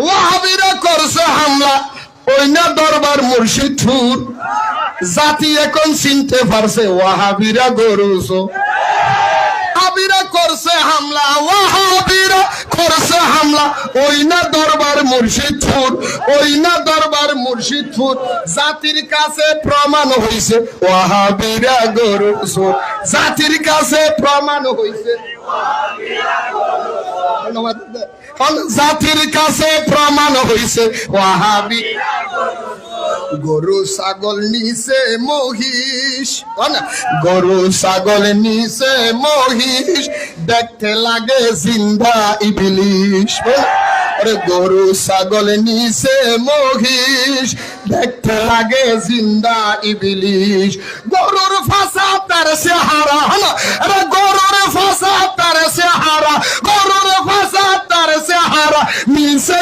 ওয়াহাবিরা করছে হামলা, ওই না দরবার মুর্শিদপুর। জাতি এখন চিনতে পারছে ওয়াহাবিরা গরুস। ওয়াহাবিরা করছে হামলা, ওয়াহাবিরা করছে হামলা, ওই না দরবার মুর্শিদপুর, ওই না দরবার মুর্শিদপুর। জাতির কাছে প্রমাণ হইছে ওয়াহাবিরা গরুস। জাতির কাছে প্রমাণ হইছে, জাতির কাছে প্রমাণ হইছে ওয়াহাবি। গরু ছাগল নিছে মহিষ, গরু ছাগল নিছে মহিষ, দেখতে লাগে জিন্দা ইবলিশ। গরু ছাগল নিছে মহিষ, দেখতে লাগে জিন্দা ইবলিশ। গরুর ফাঁসা তার চেহারা, গরুর ফাঁসা তার চেহারা, গরুর ফাঁসা তার চেহারা মিলছে